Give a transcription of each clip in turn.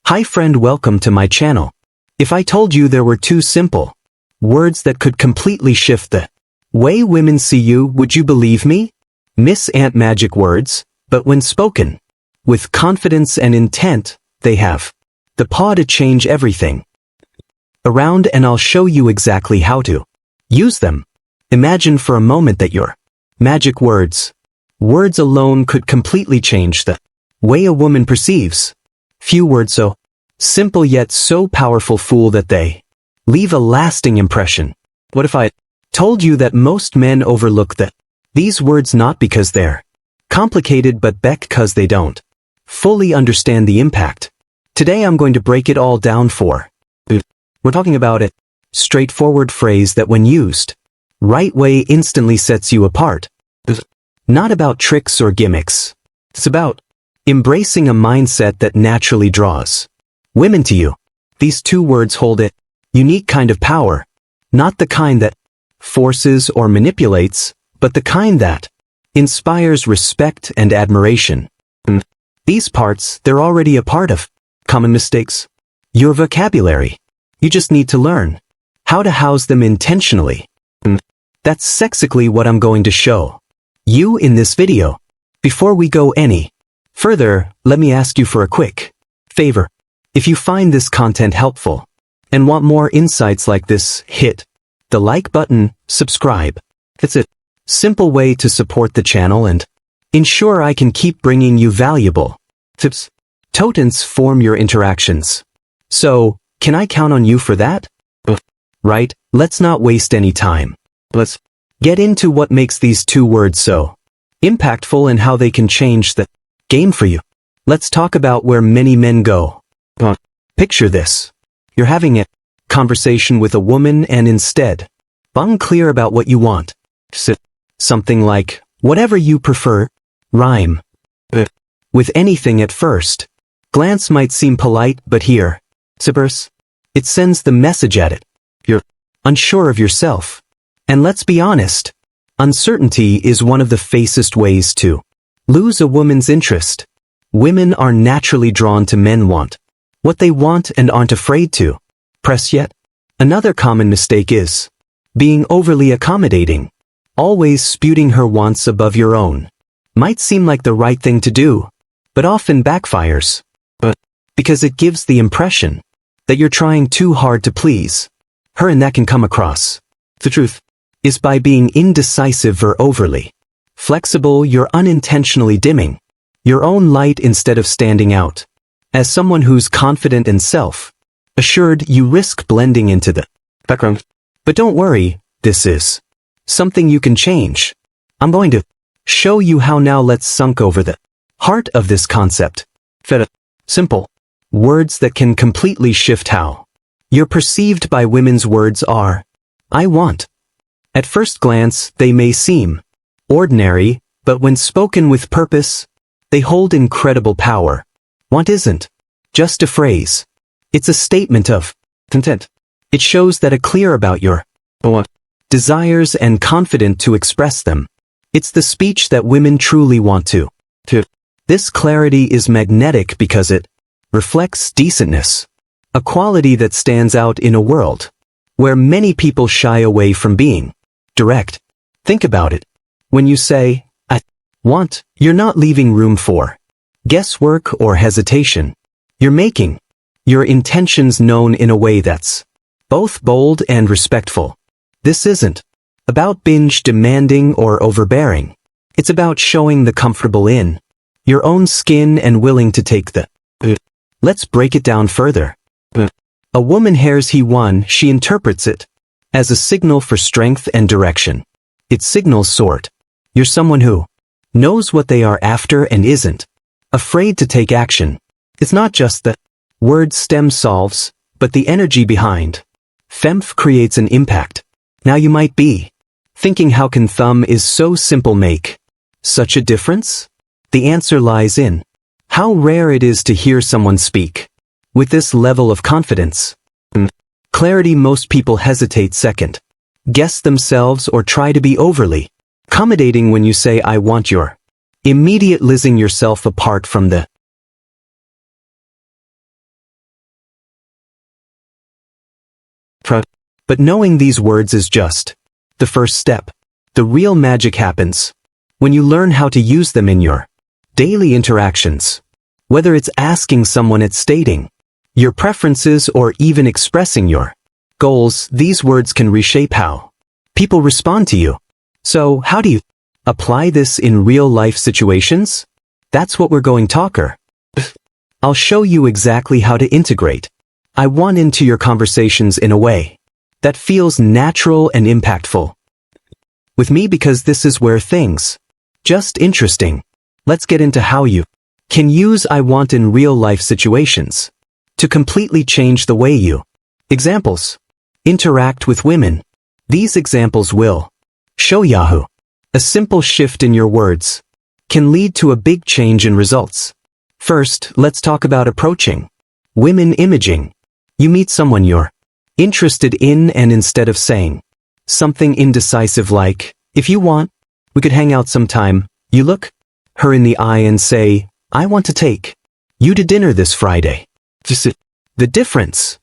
Hi friend, welcome to my channel. If I told you there were two simple words that could completely shift the way women see you, would you believe me? Miss Ant magic words, but when spoken with confidence and intent, they have the power to change everything around, and I'll show you exactly how to use them. Imagine for a moment that your magic words alone could completely change the way a woman perceives. Few words so simple yet so powerful, fool that they leave a lasting impression. What if I told you that most men overlook these words, not because they're complicated but because they don't fully understand the impact? Today I'm going to break it all down for you. We're talking about a straightforward phrase that when used right way instantly sets you apart. Not about tricks or gimmicks. It's about embracing a mindset that naturally draws women to you. These two words hold a unique kind of power, not the kind that forces or manipulates, but the kind that inspires respect and admiration. These parts, they're already a part of common mistakes, your vocabulary. You just need to learn how to house them intentionally. That's sexically what I'm going to show you in this video. Before we go any further, let me ask you for a quick favor. If you find this content helpful and want more insights like this, hit the like button, subscribe. It's a simple way to support the channel and ensure I can keep bringing you valuable tips. Totents form your interactions. So, can I count on you for that? Right, let's not waste any time. Let's get into what makes these two words so impactful and how they can change the game for you. Let's talk about where many men go. Picture this. You're having a conversation with a woman and instead, unclear about what you want. Something like, whatever you prefer, rhyme with anything at first. Glance might seem polite, but here, it sends the message at it. You're unsure of yourself. And let's be honest, uncertainty is one of the fastest ways to lose a woman's interest. Women are naturally drawn to men want what they want and aren't afraid to press yet. Another common mistake is being overly accommodating, always spewing her wants above your own. Might seem like the right thing to do, but often backfires. Because it gives the impression that you're trying too hard to please her, and that can come across. The truth is, by being indecisive or overly flexible, you're unintentionally dimming your own light instead of standing out. As someone who's confident and self-assured, you risk blending into the background. But don't worry, this is something you can change. I'm going to show you how now. Let's sunk over the heart of this concept. Simple words that can completely shift how you're perceived by women's words are I want. At first glance, they may seem ordinary, but when spoken with purpose, they hold incredible power. Want isn't just a phrase. It's a statement of intent. It shows that are clear about your desires and confident to express them. It's the speech that women truly want to. This clarity is magnetic because it reflects decentness, a quality that stands out in a world where many people shy away from being direct. Think about it. When you say, I want, you're not leaving room for guesswork or hesitation. You're making your intentions known in a way that's both bold and respectful. This isn't about binge demanding or overbearing. It's about showing the comfortable in your own skin and willing to take the Let's break it down further. A woman hears he won, she interprets it as a signal for strength and direction. It signals sort. You're someone who knows what they are after and isn't afraid to take action. It's not just the word stem solves, but the energy behind femf creates an impact. Now you might be thinking, how can thumb is so simple make such a difference? The answer lies in how rare it is to hear someone speak with this level of confidence. Clarity. Most people hesitate, second guess themselves, or try to be overly accommodating when you say I want. You're immediate losing yourself apart from the But knowing these words is just the first step. The real magic happens when you learn how to use them in your daily interactions. Whether it's asking someone, it's stating your preferences, or even expressing your goals, these words can reshape how people respond to you. So how do you apply this in real-life situations? That's what we're going talker. I'll show you exactly how to integrate I want into your conversations in a way that feels natural and impactful. With me, because this is where things just interesting. Let's get into how you can use I want in real-life situations to completely change the way you examples interact with women. These examples will show Yahoo. A simple shift in your words can lead to a big change in results. First, let's talk about approaching women imaging. You meet someone you're interested in, and instead of saying something indecisive like, if you want, we could hang out sometime, you look her in the eye and say, I want to take you to dinner this Friday. The difference.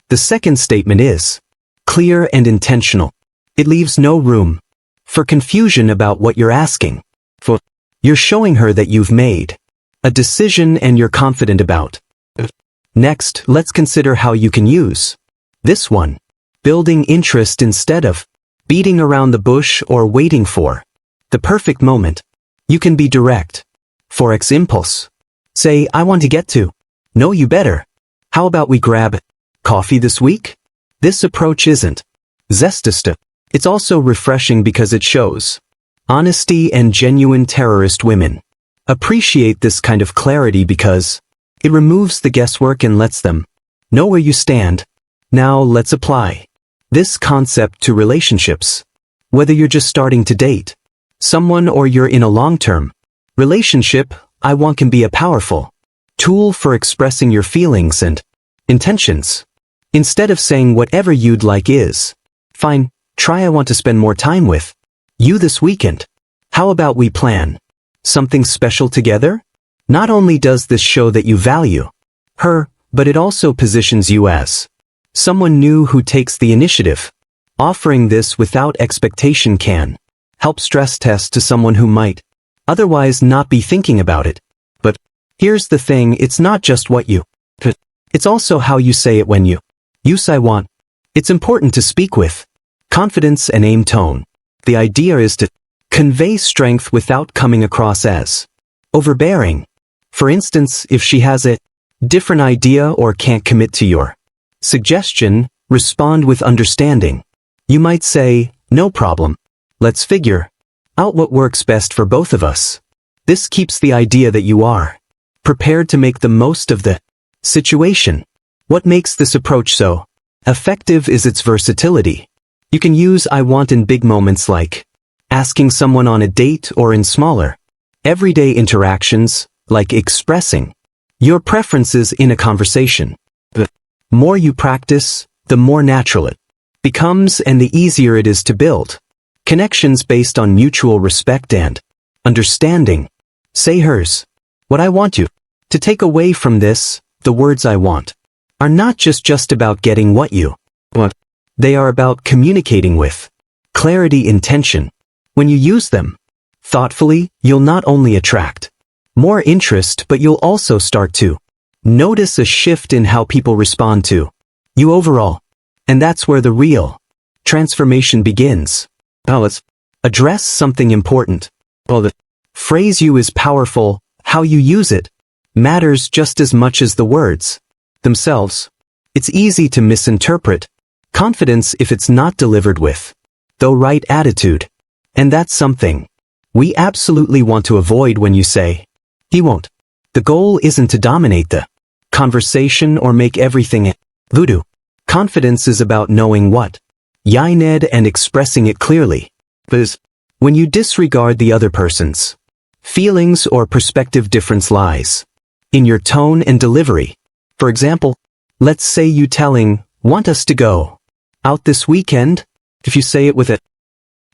The second statement is clear and intentional. It leaves no room for confusion about what you're asking for. You're showing her that you've made a decision and you're confident about it. Next, let's consider how you can use this one. Building interest instead of beating around the bush or waiting for the perfect moment. You can be direct. Forex impulse. Say, I want to get to know you better. How about we grab coffee this week? This approach isn't zestist. It's also refreshing because it shows honesty, and genuine terrorist women appreciate this kind of clarity because it removes the guesswork and lets them know where you stand. Now let's apply this concept to relationships. Whether you're just starting to date someone or you're in a long-term relationship, I want can be a powerful tool for expressing your feelings and intentions. Instead of saying whatever you'd like is fine, try I want to spend more time with you this weekend. How about we plan something special together? Not only does this show that you value her, but it also positions you as someone new who takes the initiative. Offering this without expectation can help stress test to someone who might otherwise not be thinking about it. But here's the thing, it's not just what you put, it's also how you say it when you use I want. It's important to speak with confidence and aim tone. The idea is to convey strength without coming across as overbearing. For instance, if she has a different idea or can't commit to your suggestion, respond with understanding. You might say, no problem. Let's figure out what works best for both of us. This keeps the idea that you are prepared to make the most of the situation. What makes this approach so effective is its versatility. You can use I want in big moments like asking someone on a date, or in smaller, everyday interactions like expressing your preferences in a conversation. The more you practice, the more natural it becomes and the easier it is to build connections based on mutual respect and understanding. Say hers. What I want you to take away from this, the words I want, are not just about getting what you want. They are about communicating with clarity, intention. When you use them thoughtfully, you'll not only attract more interest, but you'll also start to notice a shift in how people respond to you overall. And that's where the real transformation begins. Now let's address something important. Well, the phrase you is powerful. How you use it matters just as much as the words themselves. It's easy to misinterpret confidence if it's not delivered with the right attitude. And that's something we absolutely want to avoid when you say, he won't. The goal isn't to dominate the conversation or make everything voodoo. Confidence is about knowing what you need and expressing it clearly. Because when you disregard the other person's feelings or perspective, difference lies in your tone and delivery. For example, let's say you telling, want us to go out this weekend. If you say it with a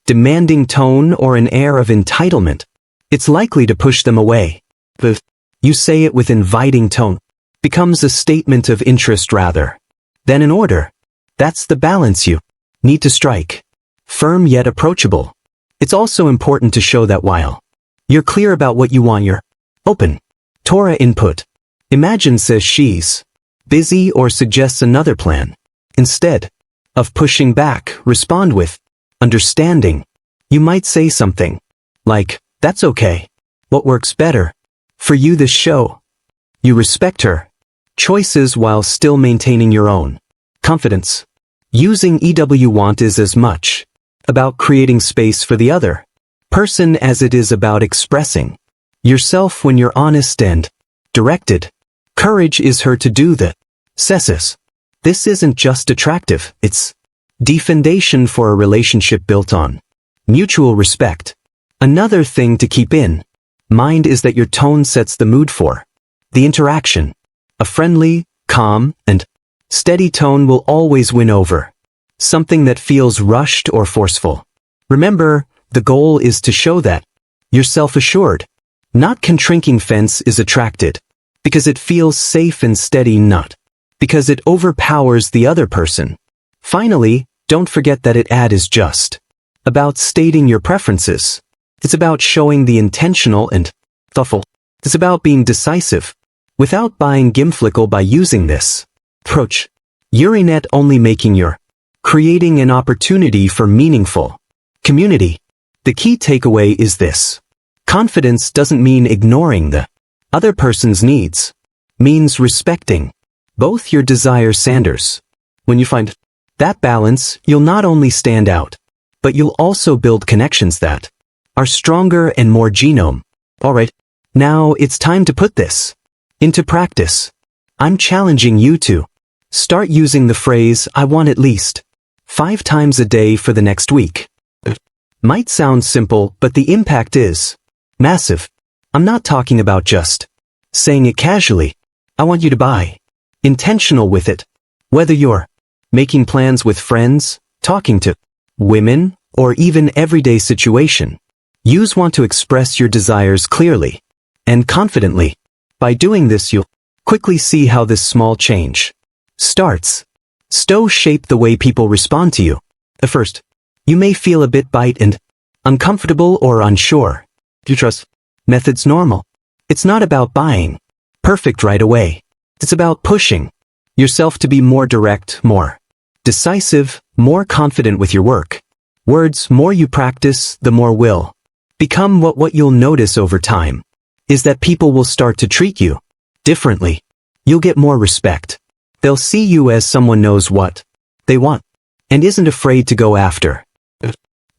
demanding tone or an air of entitlement, it's likely to push them away. But if you say it with inviting tone, becomes a statement of interest rather than an order. That's the balance you need to strike. Firm yet approachable. It's also important to show that while you're clear about what you want, you're open. Torah input. Imagine says she's busy or suggests another plan. Instead of pushing back, respond with understanding. You might say something like, that's okay. What works better for you this show? You respect her choices while still maintaining your own confidence. Using EW want is as much about creating space for the other person as it is about expressing yourself when you're honest and directed. Courage is her to do the cesses. This isn't just attractive, it's the foundation for a relationship built on mutual respect. Another thing to keep in mind is that your tone sets the mood for the interaction. A friendly, calm, and steady tone will always win over something that feels rushed or forceful. Remember, the goal is to show that you're self-assured, not contracting. Fence is attracted because it feels safe and steady, not because it overpowers the other person. Finally, don't forget that ad is just about stating your preferences. It's about showing the intentional and thoughtful. It's about being decisive without buying gimflickle. By using this approach, you're not only making you're creating an opportunity for meaningful community. The key takeaway is this. Confidence doesn't mean ignoring the other person's needs. Means respecting both your desires. Sanders. When you find that balance, you'll not only stand out, but you'll also build connections that are stronger and more genome. Alright, now it's time to put this into practice. I'm challenging you to start using the phrase, I want at least 5 times a day for the next week. It might sound simple, but the impact is massive. I'm not talking about just saying it casually. I want you to be intentional with it. Whether you're making plans with friends, talking to women, or even everyday situation, you want to express your desires clearly and confidently. By doing this, you'll quickly see how this small change starts to shape the way people respond to you. At first, you may feel a bit and uncomfortable or unsure. Do you trust methods normal? It's not about buying perfect right away. It's about pushing yourself to be more direct, more decisive, more confident with your work. Words, more you practice, the more will become. What you'll notice over time is that people will start to treat you differently. You'll get more respect. They'll see you as someone knows what they want and isn't afraid to go after.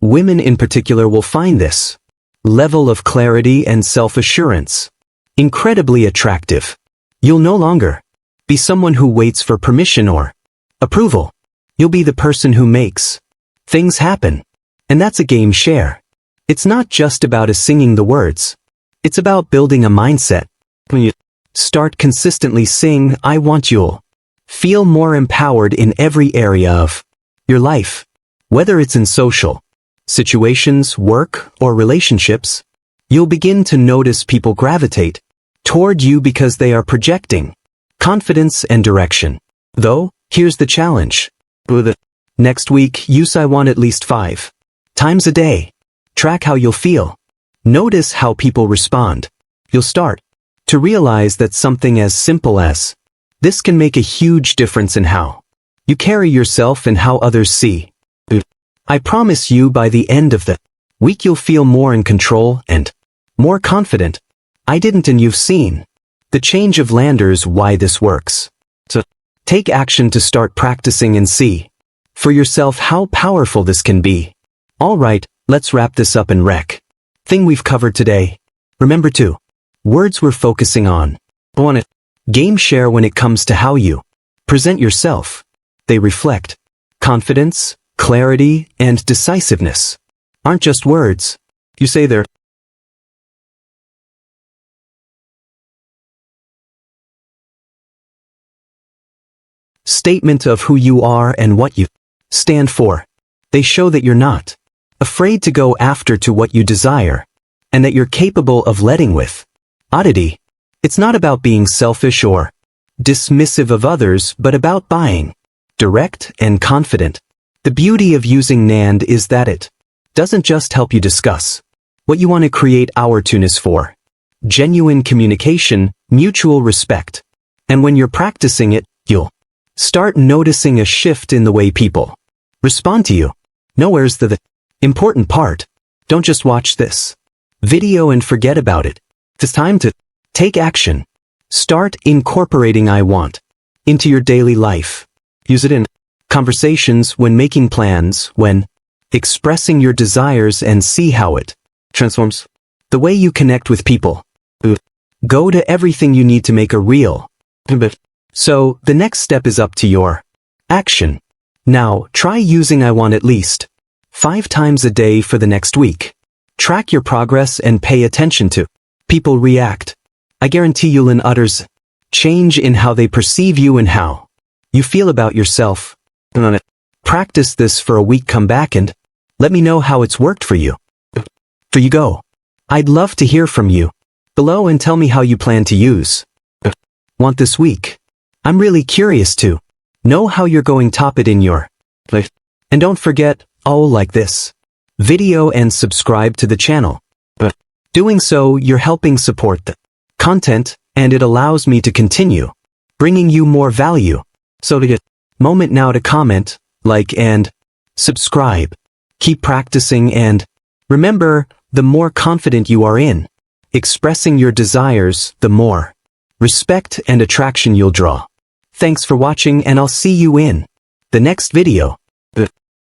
Women in particular will find this level of clarity and self-assurance incredibly attractive. You'll no longer be someone who waits for permission or approval. You'll be the person who makes things happen. And that's a game share. It's not just about singing the words. It's about building a mindset. When you start consistently sing, I want, you'll feel more empowered in every area of your life. Whether it's in social situations, work, or relationships, you'll begin to notice people gravitate toward you because they are projecting confidence and direction. Though, here's the challenge. Next week, use I want at least 5 times a day. Track how you'll feel. Notice how people respond. You'll start to realize that something as simple as this can make a huge difference in how you carry yourself and how others see you. I promise you, by the end of the week, you'll feel more in control and more confident. I didn't, and you've seen the change of Landers. Why this works. So take action to start practicing and see for yourself how powerful this can be. Alright, let's wrap this up and thing we've covered today. Remember to words we're focusing on. Game share when it comes to how you present yourself. They reflect confidence, clarity, and decisiveness. Aren't just words. You say they're statement of who you are and what you stand for. They show that you're not afraid to go after to what you desire, and that you're capable of letting with oddity. It's not about being selfish or dismissive of others, but about buying direct and confident. The beauty of using NAND is that it doesn't just help you discuss what you want to create opportunities for. Genuine communication, mutual respect. And when you're practicing it, you'll start noticing a shift in the way people respond to you. Nowhere's the important part. Don't just watch this video and forget about it. It's time to take action. Start incorporating I want into your daily life. Use it in conversations, when making plans, when expressing your desires, and see how it transforms the way you connect with people. Go to everything you need to make a real. So, the next step is up to your action. Now, try using I want at least 5 times a day for the next week. Track your progress and pay attention to people react. I guarantee you'll in others change in how they perceive you and how you feel about yourself. Practice this for a week, come back and let me know how it's worked for you. There you go. I'd love to hear from you below and tell me how you plan to use want this week. I'm really curious to know how you're going to top it in your life. And don't forget, like this video and subscribe to the channel. Doing so, you're helping support the content, and it allows me to continue bringing you more value. So to get moment now to comment, like, and subscribe. Keep practicing, and remember, the more confident you are in expressing your desires, the more respect and attraction you'll draw. Thanks for watching, and I'll see you in the next video.